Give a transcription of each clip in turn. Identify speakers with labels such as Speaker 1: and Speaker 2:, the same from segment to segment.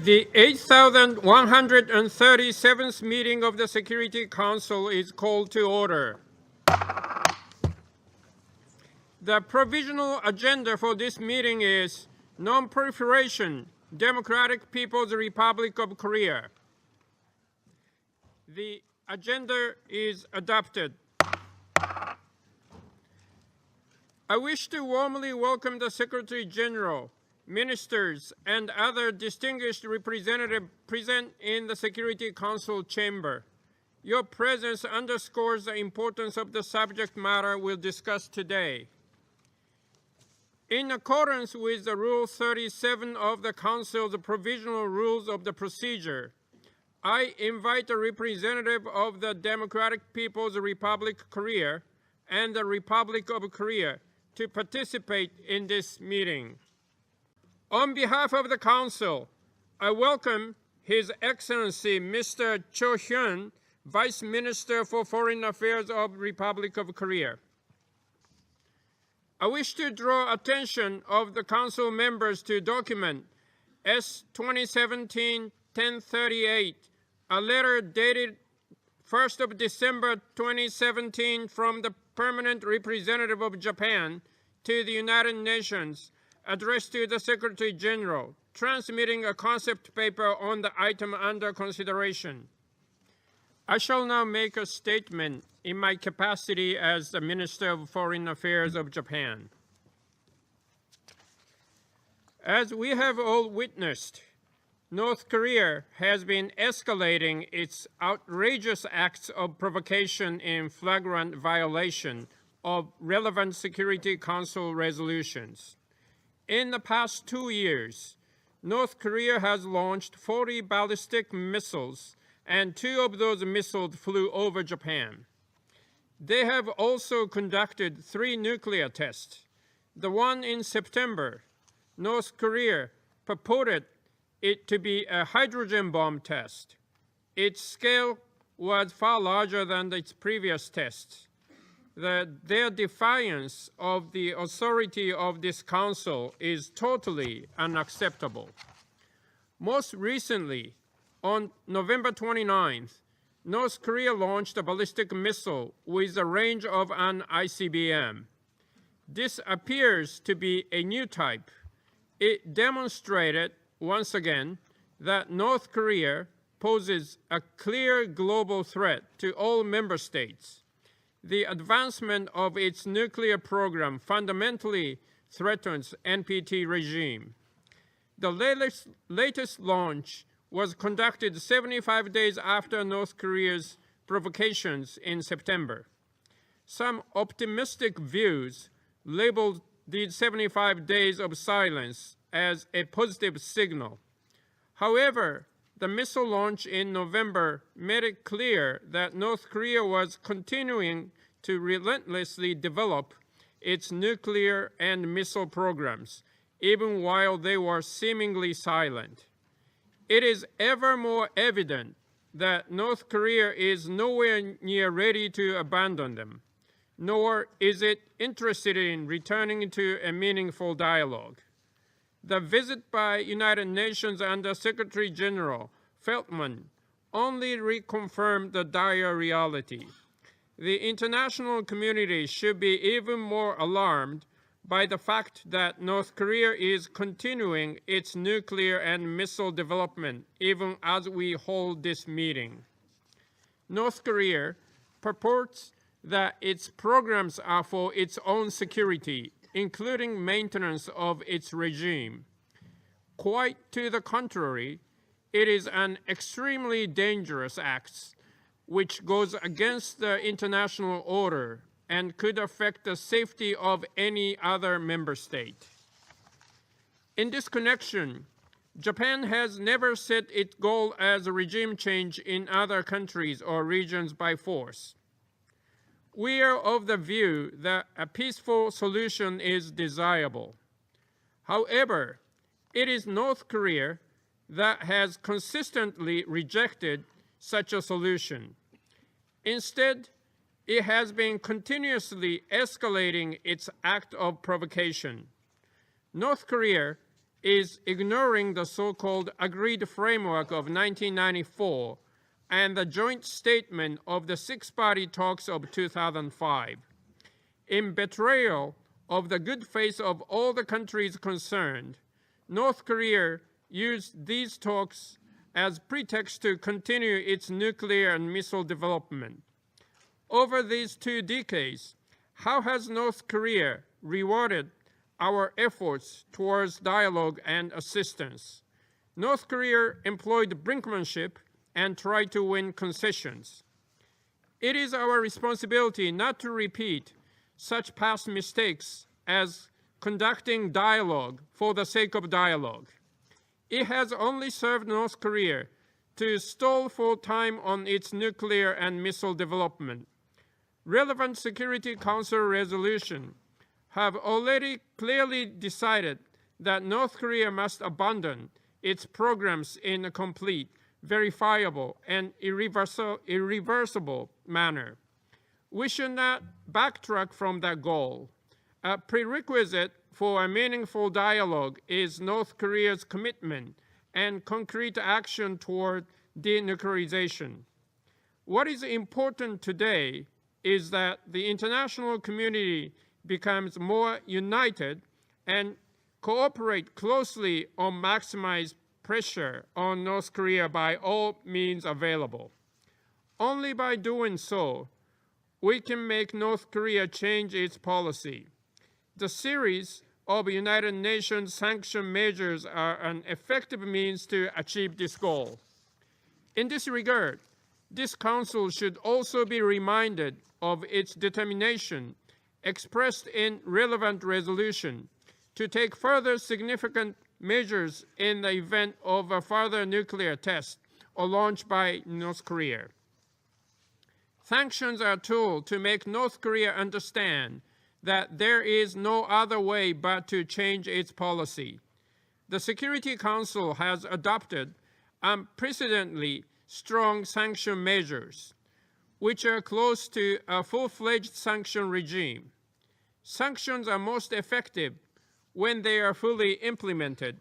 Speaker 1: The 8,137th meeting of the Security Council is called to order. The provisional agenda for this meeting is Non-Proliferation, Democratic People's Republic of Korea. The agenda is adopted. I wish to warmly welcome the Secretary General, ministers, and other distinguished representatives present in the Security Council chamber. Your presence underscores the importance of the subject matter we'll discuss today. In accordance with the Rule 37 of the Council's Provisional Rules of the Procedure, I invite a representative of the Democratic People's Republic of Korea and the Republic of Korea to participate in this meeting. On behalf of the Council, I welcome His Excellency Mr. Cho Hyun, Vice Minister for Foreign Affairs of the Republic of Korea. I wish to draw attention of the Council members to document S 2017-1038, a letter dated 1st of December 2017 from the Permanent Representative of Japan to the United Nations, addressed to the Secretary General, transmitting a concept paper on the item under consideration. I shall now make a statement in my capacity as the Minister of Foreign Affairs of Japan. As we have all witnessed, North Korea has been escalating its outrageous acts of provocation in flagrant violation of relevant Security Council resolutions. In the past 2 years, North Korea has launched 40 ballistic missiles, and 2 of those missiles flew over Japan. They have also conducted 3 nuclear tests. The one in September, North Korea purported it to be a hydrogen bomb test. Its scale was far larger than its previous tests. Their defiance of the authority of this council is totally unacceptable. Most recently, on November 29th, North Korea launched a ballistic missile with a range of an ICBM. This appears to be a new type. It demonstrated, once again, that North Korea poses a clear global threat to all member states. The advancement of its nuclear program fundamentally threatens NPT regime. The latest launch was conducted 75 days after North Korea's provocations in September. Some optimistic views labeled these 75 days of silence as a positive signal. However, the missile launch in November made it clear that North Korea was continuing to relentlessly develop its nuclear and missile programs, even while they were seemingly silent. It is ever more evident that North Korea is nowhere near ready to abandon them, nor is it interested in returning to a meaningful dialogue. The visit by United Nations Under Secretary General Feltman only reconfirmed the dire reality. The international community should be even more alarmed by the fact that North Korea is continuing its nuclear and missile development even as we hold this meeting. North Korea purports that its programs are for its own security, including maintenance of its regime. Quite to the contrary, it is an extremely dangerous act which goes against the international order and could affect the safety of any other member state. In this connection, Japan has never set its goal as a regime change in other countries or regions by force. We are of the view that a peaceful solution is desirable. However, it is North Korea that has consistently rejected such a solution. Instead, it has been continuously escalating its act of provocation. North Korea is ignoring the so-called agreed framework of 1994 and the joint statement of the six-party talks of 2005. In betrayal of the good faith of all the countries concerned, North Korea used these talks as pretext to continue its nuclear and missile development. Over these 2 decades, how has North Korea rewarded our efforts towards dialogue and assistance? North Korea employed brinkmanship and tried to win concessions. It is our responsibility not to repeat such past mistakes as conducting dialogue for the sake of dialogue. It has only served North Korea to stall for time on its nuclear and missile development. Relevant Security Council resolutions have already clearly decided that North Korea must abandon its programs in a complete, verifiable, and irreversible manner. We should not backtrack from that goal. A prerequisite for a meaningful dialogue is North Korea's commitment and concrete action toward denuclearization. What is important today is that the international community becomes more united and cooperate closely on maximize pressure on North Korea by all means available. Only by doing so, we can make North Korea change its policy. The series of United Nations sanction measures are an effective means to achieve this goal. In this regard, this Council should also be reminded of its determination expressed in relevant resolution to take further significant measures in the event of a further nuclear test or launch by North Korea. Sanctions are a tool to make North Korea understand that there is no other way but to change its policy. The Security Council has adopted unprecedentedly strong sanction measures, which are close to a full-fledged sanction regime. Sanctions are most effective when they are fully implemented.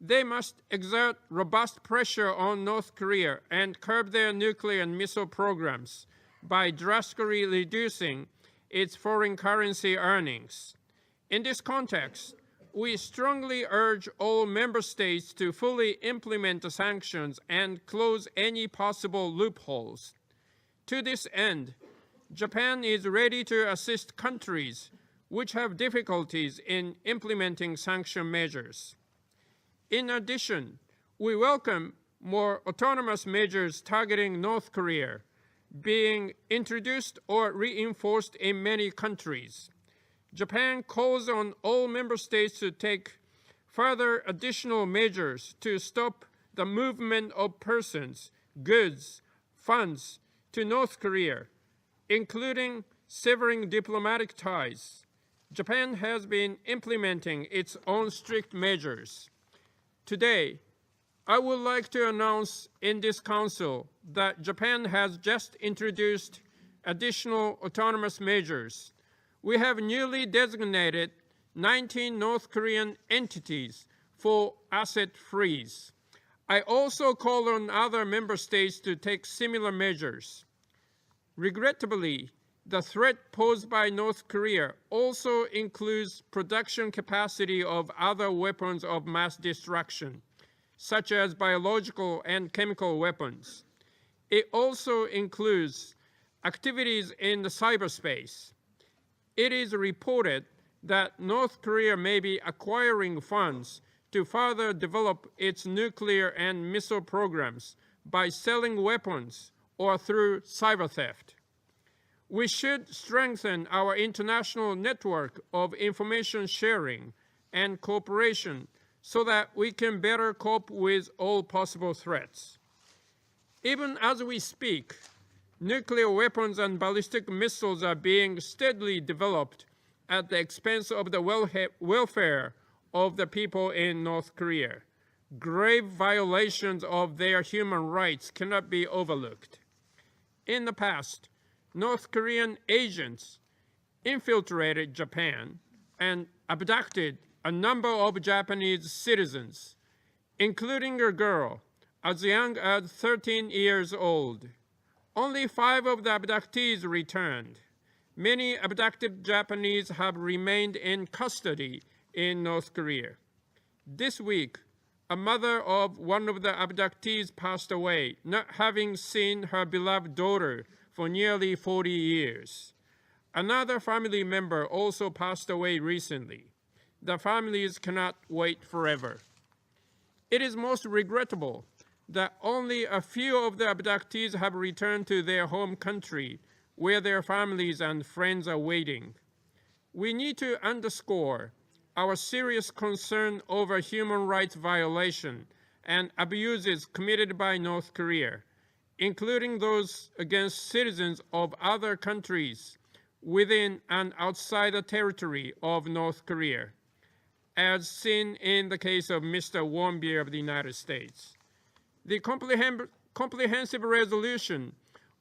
Speaker 1: They must exert robust pressure on North Korea and curb their nuclear and missile programs by drastically reducing its foreign currency earnings. In this context, we strongly urge all member states to fully implement the sanctions and close any possible loopholes. To this end, Japan is ready to assist countries which have difficulties in implementing sanction measures. In addition, we welcome more autonomous measures targeting North Korea being introduced or reinforced in many countries. Japan calls on all member states to take further additional measures to stop the movement of persons, goods, funds to North Korea, including severing diplomatic ties. Japan has been implementing its own strict measures. Today, I would like to announce in this Council that Japan has just introduced additional autonomous measures. We have newly designated 19 North Korean entities for asset freeze. I also call on other member states to take similar measures. Regrettably, the threat posed by North Korea also includes production capacity of other weapons of mass destruction, such as biological and chemical weapons. It also includes activities in the cyberspace. It is reported that North Korea may be acquiring funds to further develop its nuclear and missile programs by selling weapons or through cyber theft. We should strengthen our international network of information sharing and cooperation so that we can better cope with all possible threats. Even as we speak, nuclear weapons and ballistic missiles are being steadily developed at the expense of the welfare of the people in North Korea. Grave violations of their human rights cannot be overlooked. In the past, North Korean agents infiltrated Japan and abducted a number of Japanese citizens, including a girl as young as 13 years old. Only 5 of the abductees returned. Many abducted Japanese have remained in custody in North Korea. This week, a mother of one of the abductees passed away, not having seen her beloved daughter for nearly 40 years. Another family member also passed away recently. The families cannot wait forever. It is most regrettable that only a few of the abductees have returned to their home country where their families and friends are waiting. We need to underscore our serious concern over human rights violation and abuses committed by North Korea, including those against citizens of other countries within and outside the territory of North Korea, as seen in the case of Mr. Warmbier of the United States. The comprehensive resolution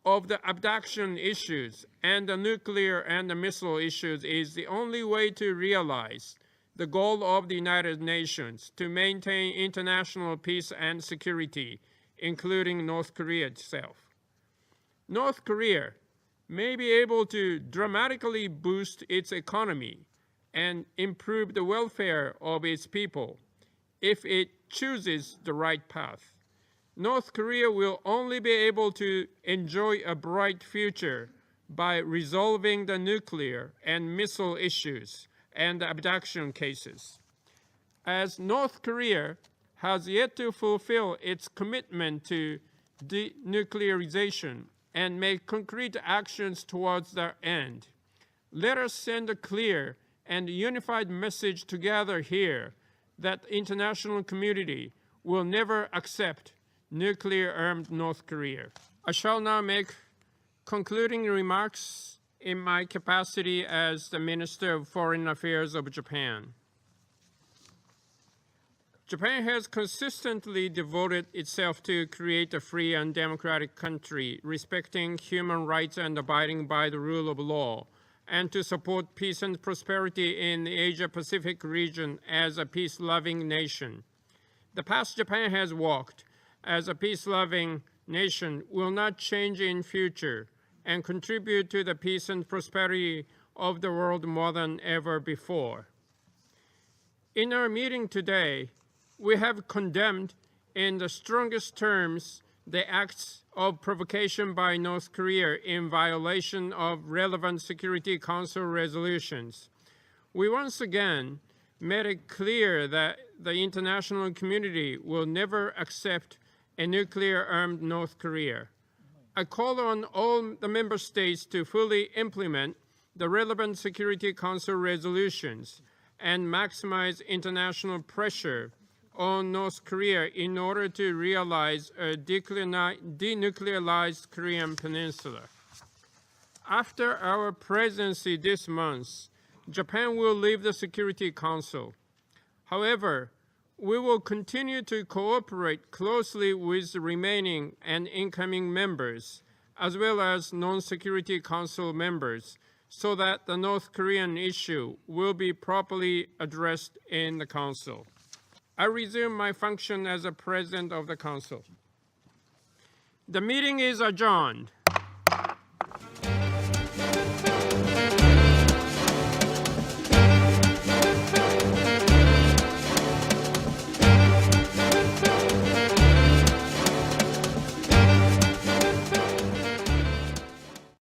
Speaker 1: of the abduction issues and the nuclear and the missile issues is the only way to realize the goal of the United Nations to maintain international peace and security, including North Korea itself. North Korea may be able to dramatically boost its economy and improve the welfare of its people if it chooses the right path. North Korea will only be able to enjoy a bright future by resolving the nuclear and missile issues and abduction cases. As North Korea has yet to fulfill its commitment to denuclearization and make concrete actions towards that end, let us send a clear and unified message together here that the international community will never accept nuclear-armed North Korea. I shall now make concluding remarks in my capacity as the Minister of Foreign Affairs of Japan. Japan has consistently devoted itself to create a free and democratic country, respecting human rights and abiding by the rule of law, and to support peace and prosperity in the Asia-Pacific region as a peace-loving nation. The path Japan has walked as a peace-loving nation will not change in future and contribute to the peace and prosperity of the world more than ever before. In our meeting today, we have condemned in the strongest terms the acts of provocation by North Korea in violation of relevant Security Council resolutions. We once again made it clear that the international community will never accept a nuclear-armed North Korea. I call on all the member states to fully implement the relevant Security Council resolutions and maximize international pressure on North Korea in order to realize a denuclearized Korean peninsula. After our presidency this month, Japan will leave the Security Council. However, we will continue to cooperate closely with the remaining and incoming members, as well as non-Security Council members, so that the North Korean issue will be properly addressed in the Council. I resume my function as a President of the Council. The meeting is adjourned.